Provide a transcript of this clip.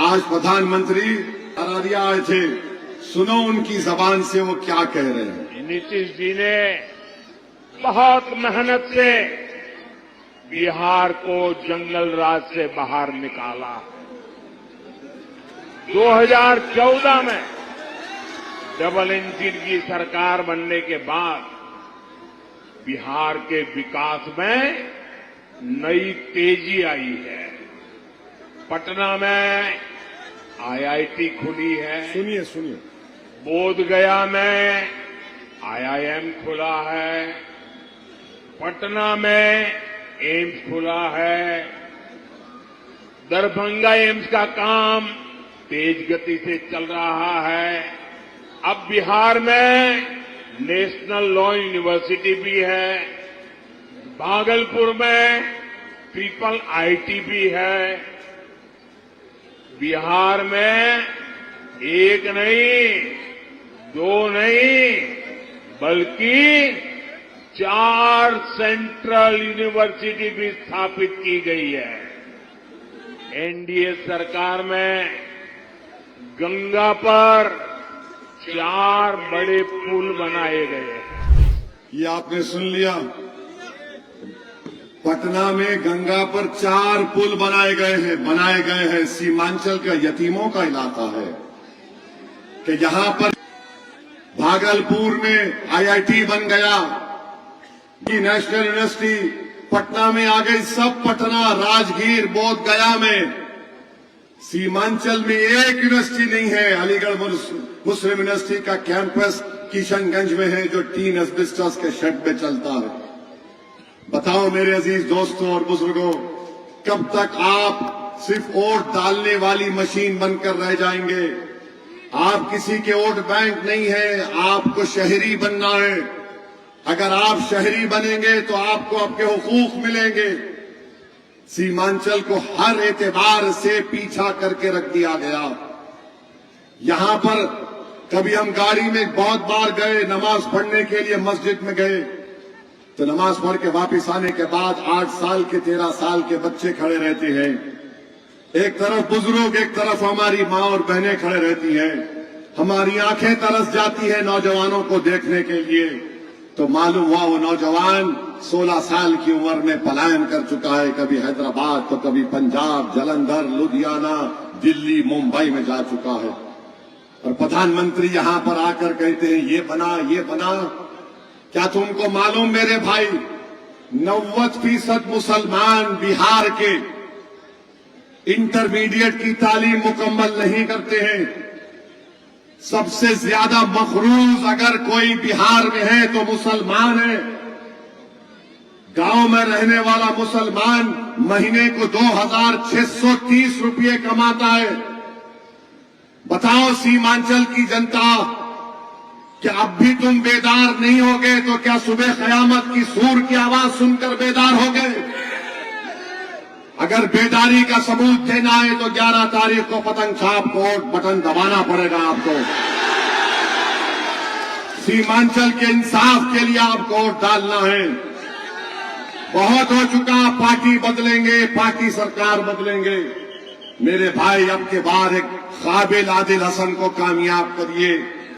आज प्रधानमंत्री अरारिया आए थे, सुनो उनकी जबान से वो क्या कह रहे हैं। नीतीश जी ने बहुत मेहनत से बिहार को जंगल राज से बाहर निकाला। 2014 में डबल इंजन की सरकार बनने के बाद बिहार के विकास में नई तेजी आई है। पटना में आईआईटी खुली है। सुनिए बोधगया में आईआईएम खुला है। पटना में एम्स खुला है। दरभंगा एम्स का काम तेज गति से चल रहा है। अब बिहार में नेशनल लॉ यूनिवर्सिटी भी है। भागलपुर में ट्रिपल आईटी भी है। बिहार में एक नहीं, दो नहीं, बल्कि 4 सेंट्रल यूनिवर्सिटी भी स्थापित की गई है। एनडीए सरकार में गंगा पर 4 बड़े पुल बनाए गए हैं। ये आपने सुन लिया, पटना में गंगा पर 4 पुल बनाए गए हैं। सीमांचल का यतीमों का इलाका है कि यहां पर भागलपुर में आईआईटी बन गया, नेशनल यूनिवर्सिटी पटना में आ गई। सब पटना, राजगीर, बोधगया में। सीमांचल में एक यूनिवर्सिटी नहीं है। अलीगढ़ मुस्लिम यूनिवर्सिटी का कैंपस किशनगंज में है, जो टीन एस्बेस्टस के शेड में चलता है। बताओ मेरे अजीज दोस्तों और बुजुर्गों, कब तक आप सिर्फ वोट डालने वाली मशीन बनकर रह जाएंगे? आप किसी के वोट बैंक नहीं है, आपको शहरी बनना है। अगर आप शहरी बनेंगे तो आपको आपके हुकूक मिलेंगे। सीमांचल को हर एतबार से पीछा करके रख दिया गया। यहां पर कभी हम गाड़ी में बहुत बार गए, नमाज पढ़ने के लिए मस्जिद में गए, तो नमाज पढ़ के वापस आने के बाद 8 साल के 13 साल के बच्चे खड़े रहते हैं। एक तरफ बुजुर्ग, एक तरफ हमारी माँ और बहनें खड़े रहती हैं। हमारी आंखें तरस जाती है नौजवानों को देखने के लिए। तो मालूम हुआ वो नौजवान 16 साल की उम्र में पलायन कर चुका है। कभी हैदराबाद, तो कभी पंजाब, जालंधर, लुधियाना, दिल्ली, मुंबई में जा चुका है। और प्रधानमंत्री यहां पर आकर कहते हैं ये बना, ये बना। क्या तुमको मालूम मेरे भाई, 90% मुसलमान बिहार के इंटरमीडिएट की तालीम मुकम्मल नहीं करते हैं। सबसे ज्यादा मखरूज अगर कोई बिहार में है तो मुसलमान है। गांव में रहने वाला मुसलमान महीने को 2630 रुपये कमाता है। बताओ सीमांचल की जनता, क्या अब भी तुम बेदार नहीं होगे? तो क्या सुबह कयामत की सूर की आवाज सुनकर बेदार हो गए? अगर बेदारी का सबूत देना है तो 11 तारीख को पतंग छाप को वोट बटन दबाना पड़ेगा आपको। सीमांचल के इंसाफ के लिए आपको वोट डालना है। बहुत हो चुका, पार्टी बदलेंगे, पार्टी सरकार बदलेंगे। मेरे भाई, अब के बाद एक काबिल आदिल हसन को कामयाब करिए।